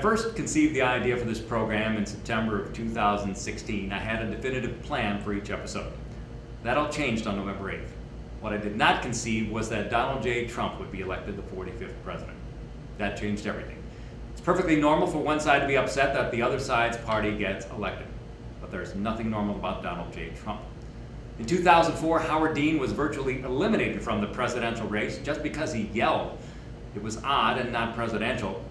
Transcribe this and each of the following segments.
first conceived the idea for this program in September of 2016, I had a definitive plan for each episode. That all changed on November 8th. What I did not conceive was that Donald J. Trump would be elected the 45th president. That changed everything. It's perfectly normal for one side to be upset that the other side's party gets elected. But there's nothing normal about Donald J. Trump. In 2004, Howard Dean was virtually eliminated from the presidential race just because he yelled. It was odd and not presidential.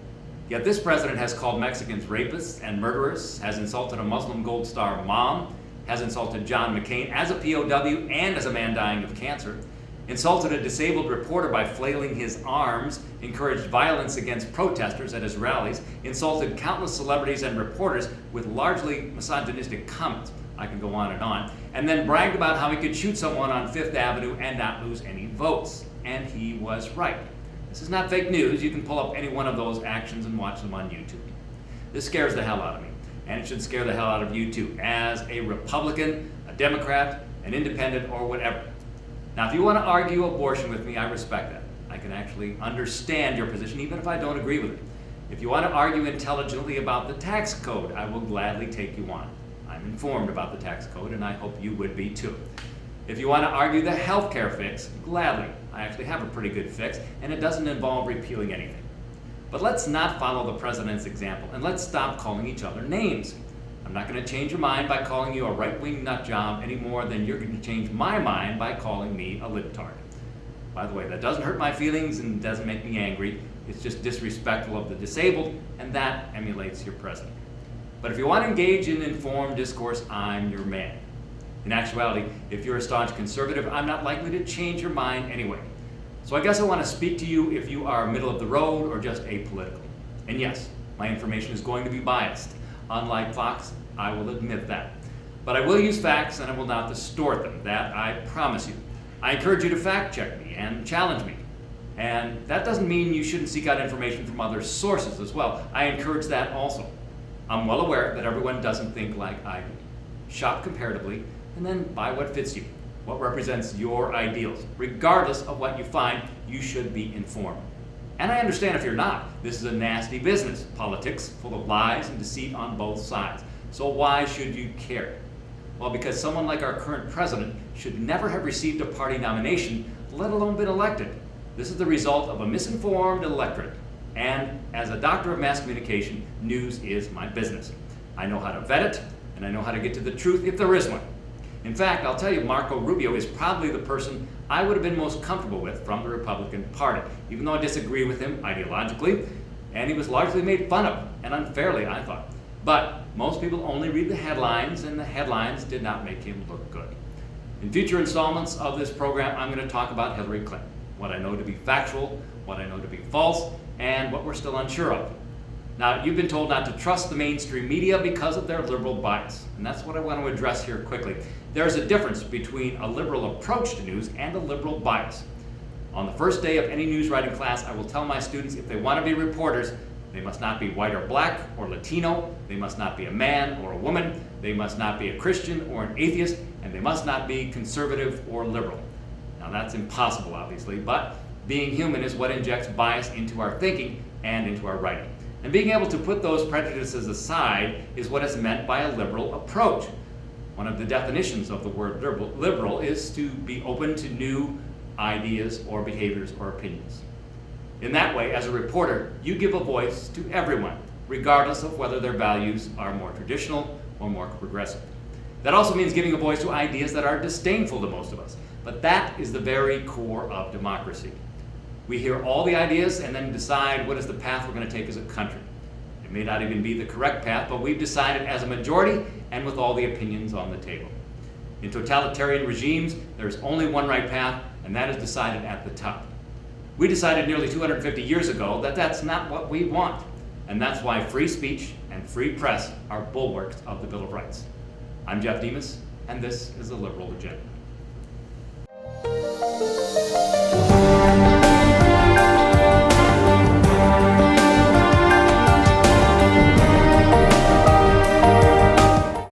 Yet this president has called Mexicans rapists and murderers, has insulted a Muslim Gold Star mom, has insulted John McCain as a POW and as a man dying of cancer, insulted a disabled reporter by flailing his arms, encouraged violence against protesters at his rallies, insulted countless celebrities and reporters with largely misogynistic comments. I can go on, and then bragged about how he could shoot someone on Fifth Avenue and not lose any votes. And he was right. This is not fake news. You can pull up any one of those actions and watch them on YouTube. This scares the hell out of me, and it should scare the hell out of you too, as a Republican, a Democrat, an independent, or whatever. Now, if you want to argue abortion with me, I respect that. I can actually understand your position, even if I don't agree with it. If you want to argue intelligently about the tax code, I will gladly take you on. I'm informed about the tax code, and I hope you would be too. If you want to argue the healthcare fix, gladly. I actually have a pretty good fix, and it doesn't involve repealing anything. But let's not follow the president's example, and let's stop calling each other names. I'm not going to change your mind by calling you a right-wing nutjob any more than you're going to change my mind by calling me a libtard. By the way, that doesn't hurt my feelings and doesn't make me angry. It's just disrespectful of the disabled, and that emulates your president. But if you want to engage in informed discourse, I'm your man. In actuality, if you're a staunch conservative, I'm not likely to change your mind anyway. So I guess I want to speak to you if you are middle of the road or just apolitical. And yes, my information is going to be biased. Unlike Fox, I will admit that. But I will use facts and I will not distort them. That I promise you. I encourage you to fact check me and challenge me. And that doesn't mean you shouldn't seek out information from other sources as well. I encourage that also. I'm well aware that everyone doesn't think like I do. Shop comparatively and then buy what fits you, what represents your ideals. Regardless of what you find, you should be informed. And I understand if you're not. This is a nasty business. Politics full of lies and deceit on both sides. So why should you care? Well, because someone like our current president should never have received a party nomination, let alone been elected. This is the result of a misinformed electorate. And as a doctor of mass communication, news is my business. I know how to vet it, and I know how to get to the truth if there is one. In fact, I'll tell you, Marco Rubio is probably the person I would have been most comfortable with from the Republican Party, even though I disagree with him ideologically, and he was largely made fun of, and unfairly, I thought. But most people only read the headlines, and the headlines did not make him look good. In future installments of this program, I'm going to talk about Hillary Clinton, what I know to be factual, what I know to be false, and what we're still unsure of. Now, you've been told not to trust the mainstream media because of their liberal bias, and that's what I want to address here quickly. There's a difference between a liberal approach to news and a liberal bias. On the first day of any news writing class, I will tell my students if they want to be reporters, they must not be white or black or Latino, they must not be a man or a woman, they must not be a Christian or an atheist, and they must not be conservative or liberal. Now, that's impossible, obviously, but being human is what injects bias into our thinking and into our writing. And being able to put those prejudices aside is what is meant by a liberal approach. One of the definitions of the word liberal is to be open to new ideas or behaviors or opinions. In that way, as a reporter, you give a voice to everyone, regardless of whether their values are more traditional or more progressive. That also means giving a voice to ideas that are disdainful to most of us. But that is the very core of democracy. We hear all the ideas and then decide what is the path we're going to take as a country. It may not even be the correct path, but we've decided as a majority and with all the opinions on the table. In totalitarian regimes, there's only one right path, and that is decided at the top. We decided nearly 250 years ago that that's not what we want, and that's why free speech and free press are bulwarks of the Bill of Rights. I'm Jeff Demas, and this is the Liberal Agenda.